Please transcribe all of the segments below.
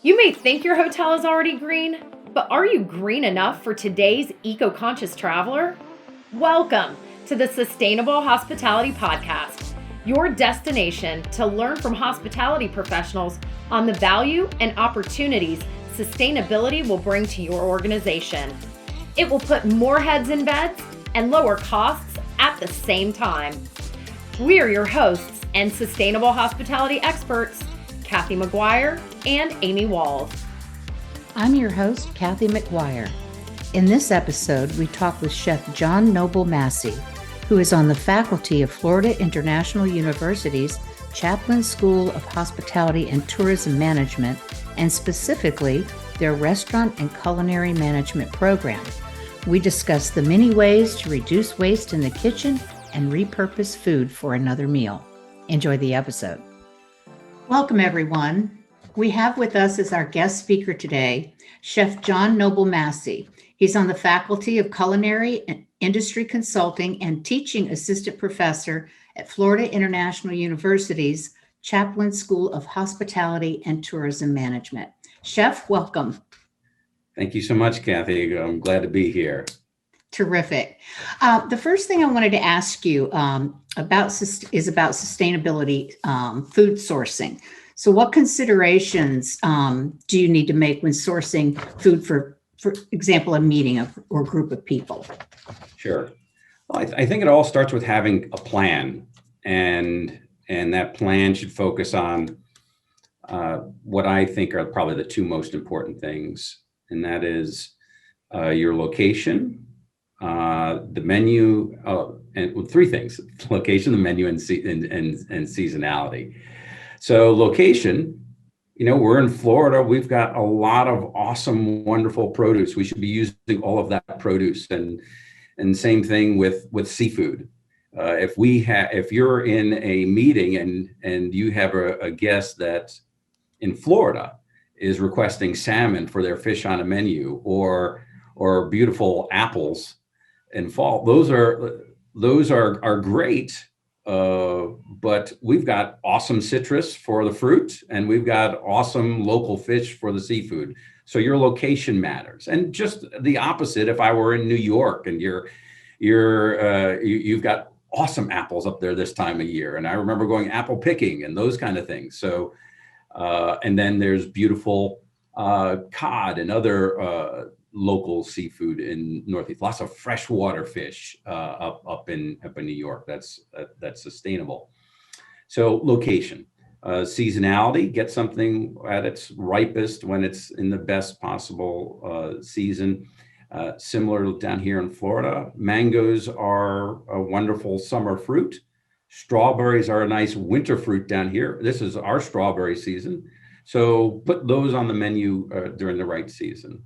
You may think your hotel is already green, but are you green enough for today's eco-conscious traveler? Welcome to the Sustainable Hospitality Podcast, your destination to learn from hospitality professionals on the value and opportunities sustainability will bring to your organization. It will put more heads in beds and lower costs at the same time. We are your hosts and sustainable hospitality experts, Kathy McGuire and Amy Walls. I'm your host, Kathy McGuire. In this episode, we talk with Chef John Noble Masi, who is on the faculty of Florida International University's Chaplin School of Hospitality and Tourism Management, and specifically their Restaurant and Culinary Management program. We discuss the many ways to reduce waste in the kitchen and repurpose food for another meal. Enjoy the episode. Welcome, everyone. We have with us as our guest speaker today, Chef John Noble Masi. He's on the faculty of Culinary and Industry Consulting and Teaching Assistant Professor at Florida International University's Chaplin School of Hospitality and Tourism Management. Chef, welcome. Thank you so much, Kathy. I'm glad to be here. Terrific. The first thing I wanted to ask you about sustainability, food sourcing. So what considerations do you need to make when sourcing food for example, a meeting or group of people? Sure. Well, I think it all starts with having a plan, and that plan should focus on what I think are probably the two most important things, and that is your location, the menu, and three things: location, the menu, and seasonality. So location, we're in Florida. We've got a lot of awesome, wonderful produce. We should be using all of that produce, and same thing with seafood. If you're in a meeting and you have a guest that in Florida is requesting salmon for their fish on a menu, or beautiful apples in fall, those are great. But we've got awesome citrus for the fruit, and we've got awesome local fish for the seafood. So your location matters. And just the opposite, if I were in New York and you've got awesome apples up there this time of year, and I remember going apple picking and those kind of things. So and then there's beautiful cod and other local seafood in Northeast. Lots of freshwater fish up in New York. That's sustainable. So location, seasonality. Get something at its ripest when it's in the best possible season. Similar down here in Florida, mangoes are a wonderful summer fruit. Strawberries are a nice winter fruit down here. This is our strawberry season. So put those on the menu during the right season.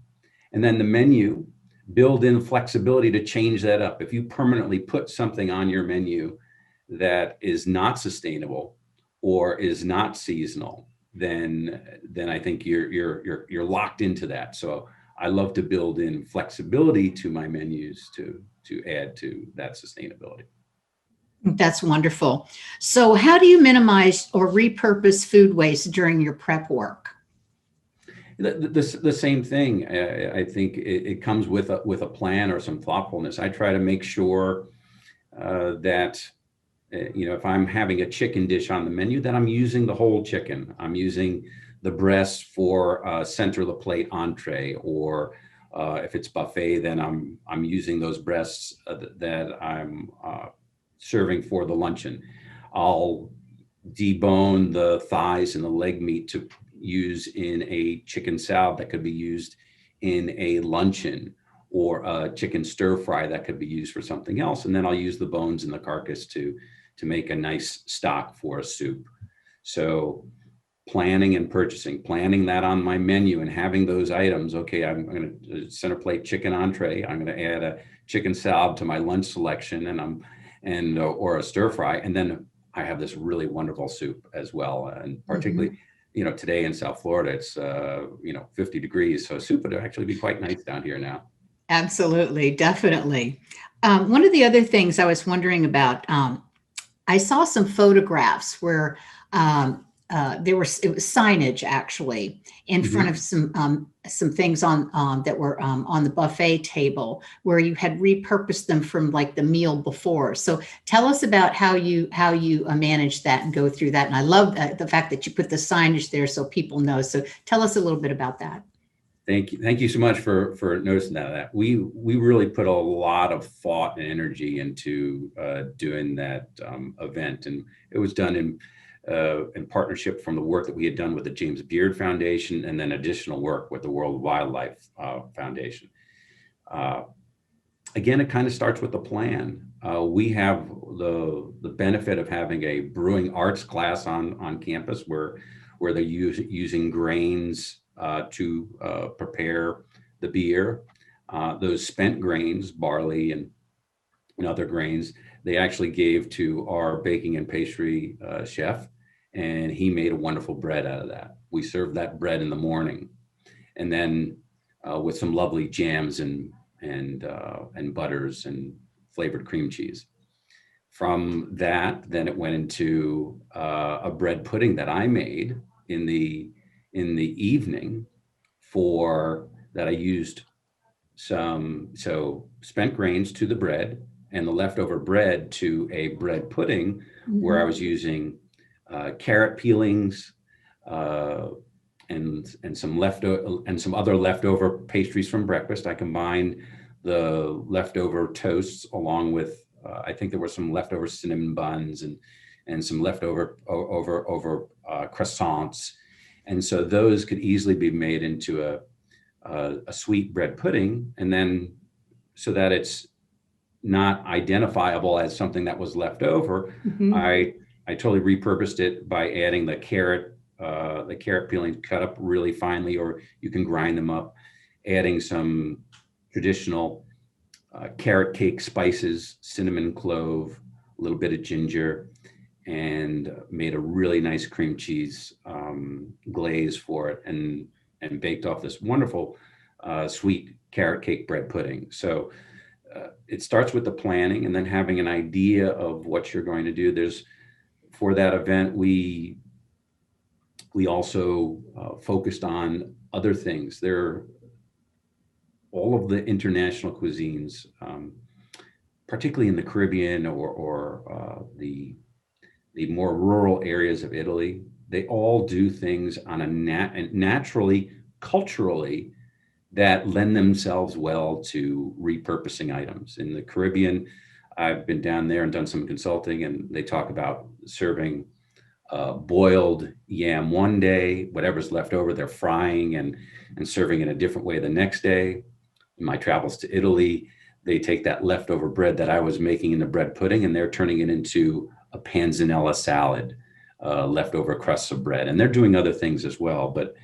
And then the menu, build in flexibility to change that up. If you permanently put something on your menu that is not sustainable or is not seasonal, then I think you're locked into that. So I love to build in flexibility to my menus to add to that sustainability. That's wonderful. So how do you minimize or repurpose food waste during your prep work? The same thing. I think it comes with a plan or some thoughtfulness. I try to make sure that if I'm having a chicken dish on the menu, that I'm using the whole chicken. I'm using the breast for center of the plate entree, or if it's buffet, then I'm using those breasts that I'm serving for the luncheon. I'll debone the thighs and the leg meat to use in a chicken salad that could be used in a luncheon, or a chicken stir fry that could be used for something else. And then I'll use the bones and the carcass to make a nice stock for a soup. So planning and purchasing, planning that on my menu and having those items. Okay, I'm going to center plate chicken entree. I'm going to add a chicken salad to my lunch selection, or a stir fry. And then I have this really wonderful soup as well. And particularly, today in South Florida, it's 50 degrees. So soup would actually be quite nice down here now. Absolutely, definitely. One of the other things I was wondering about, I saw some photographs where it was signage actually in front of some things on that were on the buffet table where you had repurposed them from like the meal before. So tell us about how you manage that and go through that. And I love the fact that you put the signage there so people know. So tell us a little bit about that. Thank you so much for noticing that. We really put a lot of thought and energy into doing that event, and it was done in partnership from the work that we had done with the James Beard Foundation, and then additional work with the World Wildlife Foundation. Again, it kind of starts with the plan. We have the benefit of having a brewing arts class on campus where they're using grains to prepare the beer. Those spent grains, barley and other grains, they actually gave to our baking and pastry chef, and he made a wonderful bread out of that. We served that bread in the morning, and then with some lovely jams and butters and flavored cream cheese. From that, then it went into a bread pudding that I made in the evening that I used spent grains to the bread and the leftover bread to a bread pudding where I was using carrot peelings and some other leftover pastries from breakfast. I combined the leftover toasts along with I think there were some leftover cinnamon buns and some leftover croissants. And so those could easily be made into a sweet bread pudding, and then so that it's not identifiable as something that was left over, I totally repurposed it by adding the carrot peelings cut up really finely, or you can grind them up, adding some traditional carrot cake spices, cinnamon, clove, a little bit of ginger, and made a really nice cream cheese glaze for it, and baked off this wonderful sweet carrot cake bread pudding. So it starts with the planning and then having an idea of what you're going to do. For that event, we also focused on other things. All of the international cuisines, particularly in the Caribbean or the more rural areas of Italy, they all do things on a naturally, culturally, that lend themselves well to repurposing items. In the Caribbean, I've been down there and done some consulting, and they talk about serving boiled yam one day, whatever's left over, they're frying and serving in a different way the next day. In my travels to Italy, they take that leftover bread that I was making in the bread pudding, and they're turning it into a panzanella salad, leftover crusts of bread. And they're doing other things as well. But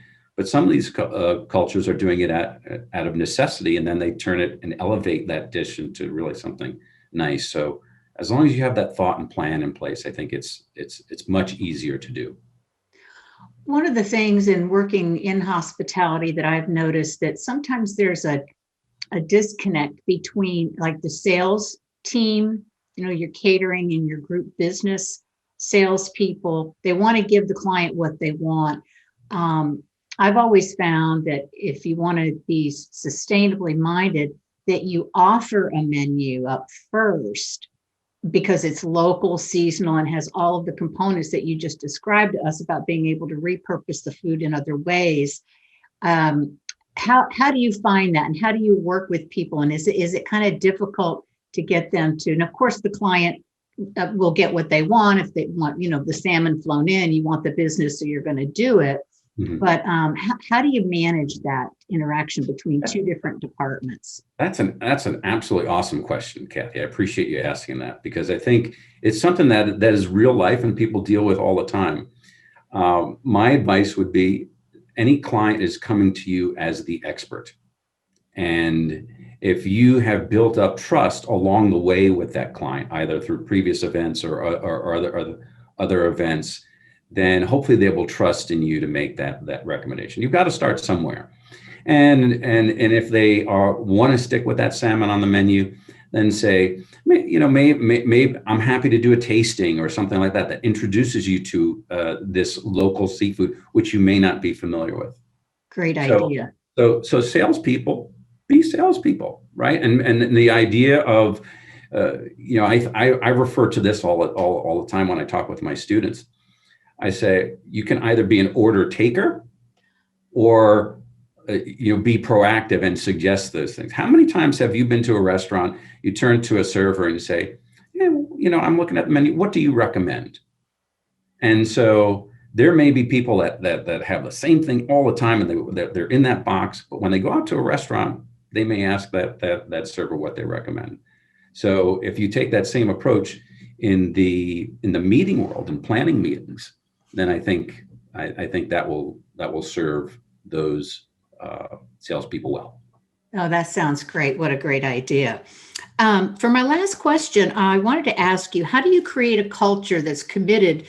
some of these cultures are doing it out of necessity, and then they turn it and elevate that dish into really something nice. So as long as you have that thought and plan in place, I think it's much easier to do. One of the things in working in hospitality that I've noticed that sometimes there's a disconnect between like the sales team, your catering and your group business salespeople. They want to give the client what they want. I've always found that if you want to be sustainably minded, that you offer a menu up first because it's local, seasonal, and has all of the components that you just described to us about being able to repurpose the food in other ways. How do you find that, and how do you work with people? And is it kind of difficult to get them to? And of course, the client will get what they want. If they want, the salmon flown in, you want the business, so you're going to do it. Mm-hmm. But how do you manage that interaction between two different departments? That's an absolutely awesome question, Kathy. I appreciate you asking that, because I think it's something that is real life and people deal with all the time. My advice would be, any client is coming to you as the expert. And if you have built up trust along the way with that client, either through previous events or other events, then hopefully they will trust in you to make that recommendation. You've got to start somewhere. And if they want to stick with that salmon on the menu, then say, maybe I'm happy to do a tasting or something like that introduces you to this local seafood, which you may not be familiar with. Great idea. So salespeople, be salespeople, right? And the idea of, I refer to this all the time when I talk with my students. I say, you can either be an order taker or be proactive and suggest those things. How many times have you been to a restaurant, you turn to a server and say, I'm looking at the menu, what do you recommend? And so there may be people that have the same thing all the time, and they're in that box, but when they go out to a restaurant, they may ask that server what they recommend. So if you take that same approach in the meeting world and planning meetings, then I think that will serve those salespeople well. Oh, that sounds great. What a great idea. For my last question, I wanted to ask you, how do you create a culture that's committed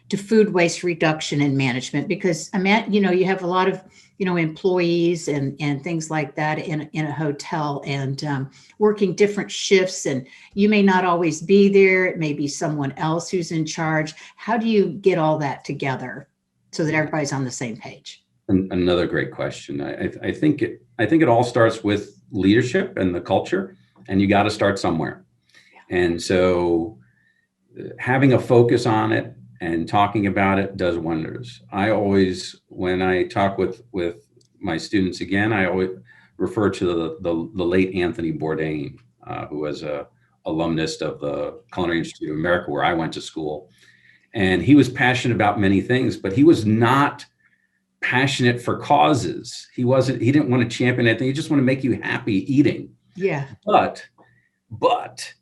to food waste reduction and management? Because you have a lot of, employees and things like that in a hotel, and working different shifts, and you may not always be there. It may be someone else who's in charge. How do you get all that together so that everybody's on the same page? Another great question. I think it all starts with leadership and the culture, and you got to start somewhere. And so having a focus on it and talking about it does wonders. I always, when I talk with my students again, I always refer to the late Anthony Bourdain, who was a alumnus of the Culinary Institute of America, where I went to school. And he was passionate about many things, but he was not passionate for causes. He didn't want to champion anything. He just wanted to make you happy eating. Yeah. But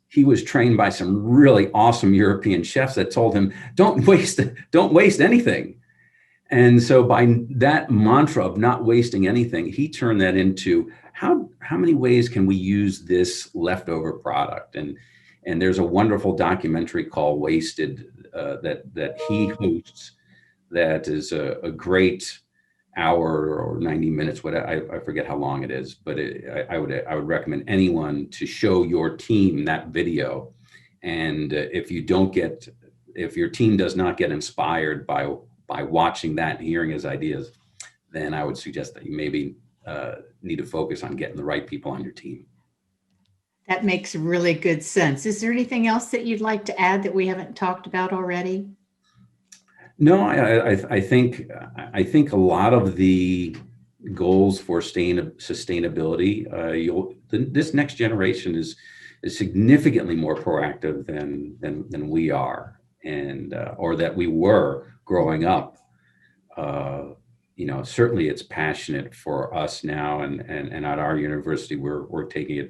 he was trained by some really awesome European chefs that told him, don't waste anything. And so by that mantra of not wasting anything, he turned that into how many ways can we use this leftover product? And there's a wonderful documentary called Wasted that he hosts that is a great hour or 90 minutes, I forget how long it is, but I would recommend anyone to show your team that video. And if your team does not get inspired by watching that and hearing his ideas, then I would suggest that you maybe need to focus on getting the right people on your team. That makes really good sense. Is there anything else that you'd like to add that we haven't talked about already? No, I think a lot of the goals for sustainability, this next generation is significantly more proactive than we are, and or that we were growing up. Certainly it's passionate for us now, and at our university we're taking it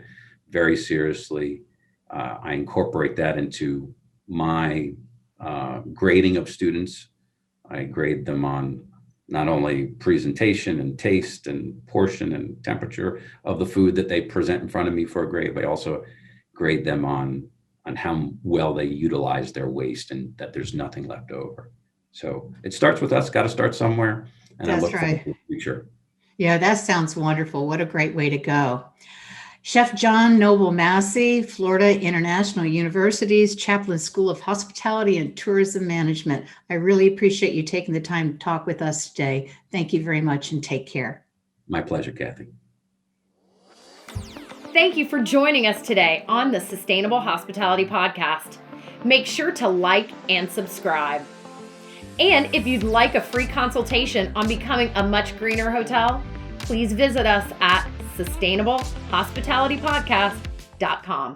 very seriously. I incorporate that into my grading of students. I grade them on not only presentation and taste and portion and temperature of the food that they present in front of me for a grade, but I also grade them on how well they utilize their waste and that there's nothing left over. So it starts with us, got to start somewhere. And That's I look right. forward to the future. Yeah, that sounds wonderful. What a great way to go. Chef John Noble Masi, Florida International University's Chaplin School of Hospitality and Tourism Management. I really appreciate you taking the time to talk with us today. Thank you very much, and take care. My pleasure, Kathy. Thank you for joining us today on the Sustainable Hospitality Podcast. Make sure to like and subscribe. And if you'd like a free consultation on becoming a much greener hotel, please visit us at sustainablehospitalitypodcast.com.